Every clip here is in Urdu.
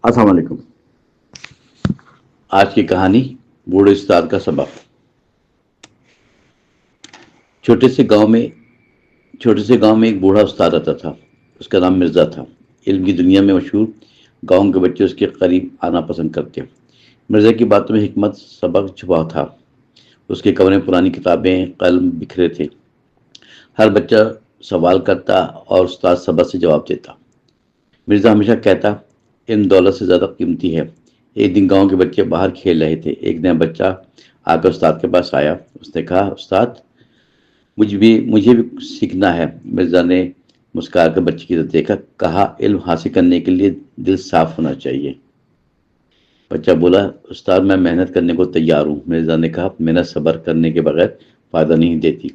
السلام علیکم۔ آج کی کہانی بوڑھے استاد کا سبق۔ چھوٹے سے گاؤں میں ایک بوڑھا استاد رہتا تھا۔ اس کا نام مرزا تھا۔ علم کی دنیا میں مشہور گاؤں کے بچے اس کے قریب آنا پسند کرتے۔ مرزا کی باتوں میں حکمت سبق چھپا تھا۔ اس کے کمرے میں پرانی کتابیں، قلم بکھرے تھے۔ ہر بچہ سوال کرتا اور استاد سبق سے جواب دیتا۔ مرزا ہمیشہ کہتا، علم دولت سے زیادہ قیمتی ہے۔ ایک دن گاؤں کے بچے باہر کھیل رہے تھے۔ ایک نیا بچہ آ کر استاد کے پاس آیا۔ اس نے کہا، استاد مجھے بھی سیکھنا ہے۔ مرزا نے مسکرا کر بچے کی طرف دیکھا، کہا، علم حاصل کرنے کے لیے دل صاف ہونا چاہیے۔ بچہ بولا، استاد میں محنت کرنے کو تیار ہوں۔ مرزا نے کہا، محنت صبر کرنے کے بغیر فائدہ نہیں دیتی۔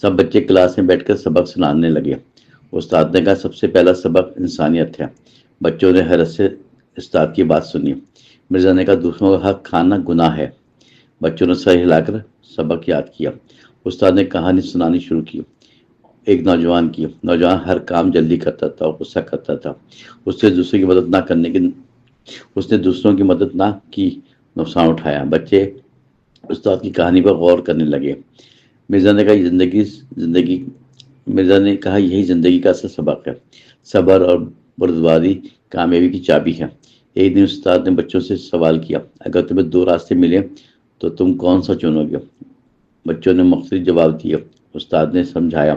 سب بچے کلاس میں بیٹھ کر سبق سنانے لگے۔ استاد نے کہا، سب سے پہلا سبق انسانیت ہے۔ بچوں نے حیرت سے استاد کی بات سنی۔ مرزا نے کہا، دوسروں کا حق کھانا گناہ ہے۔ بچوں نے سر ہلا کر سبق یاد کیا۔ استاد نے کہانی سنانی شروع کی۔ ایک نوجوان ہر کام جلدی کرتا تھا اور غصہ کرتا تھا۔ اس نے دوسروں کی مدد نہ کی، نقصان اٹھایا۔ بچے استاد کی کہانی پر غور کرنے لگے۔ مرزا نے کہا، یہی زندگی کا اصل سبق ہے۔ صبر اور بردباری کامیابی کی چابی ہے۔ ایک دن استاد نے بچوں سے سوال کیا، اگر تمہیں دو راستے ملے تو تم کون سا چنو گے؟ بچوں نے مختلف جواب دیے۔ استاد نے سمجھایا،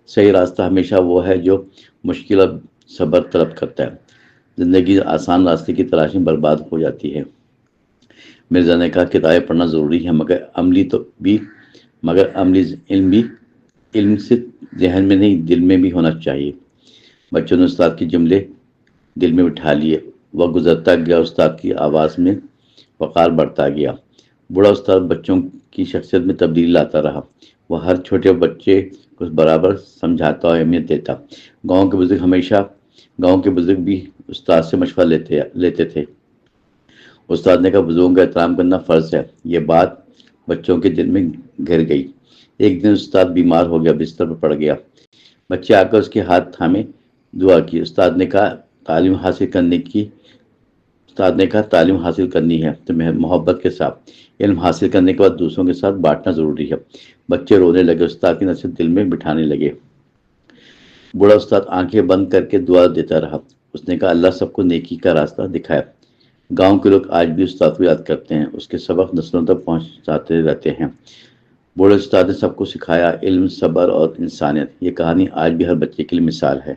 صحیح راستہ ہمیشہ وہ ہے جو مشکل اور صبر طلب کرتا ہے۔ زندگی آسان راستے کی تلاش میں برباد ہو جاتی ہے۔ مرزا نے کہا، کتابیں پڑھنا ضروری ہے، مگر عملی علم بھی علم صرف ذہن میں نہیں، دل میں بھی ہونا چاہیے۔ بچوں نے استاد کے جملے دل میں بٹھا لیے۔ وہ گزرتا گیا، استاد کی آواز میں وقار بڑھتا گیا۔ بوڑھا استاد بچوں کی شخصیت میں تبدیلی لاتا رہا۔ وہ ہر چھوٹے بچے کو برابر سمجھاتا اور اہمیت دیتا۔ گاؤں کے بزرگ بھی استاد سے مشورہ لیتے تھے۔ استاد نے کہا، بزرگوں کا احترام کرنا فرض ہے۔ یہ بات بچوں کے دل میں گھر گئی۔ ایک دن استاد بیمار ہو گیا، بستر پر پڑ گیا۔ بچے آ کر اس کے ہاتھ تھامے دعا کی۔ استاد نے کہا، تعلیم حاصل کرنی ہے تو محبت کے ساتھ۔ علم حاصل کرنے کے بعد دوسروں کے ساتھ بانٹنا ضروری ہے۔ بچے رونے لگے، استاد کی نصیحت دل میں بٹھانے لگے۔ بوڑھا استاد آنکھیں بند کر کے دعا دیتا رہا۔ اس نے کہا، اللہ سب کو نیکی کا راستہ دکھائے۔ گاؤں کے لوگ آج بھی استاد کو یاد کرتے ہیں، اس کے سبق نسلوں تک پہنچاتے رہتے ہیں۔ بوڑھے استاد نے سب کو سکھایا، علم، صبر اور انسانیت۔ یہ کہانی آج بھی ہر بچے کے لیے مثال ہے۔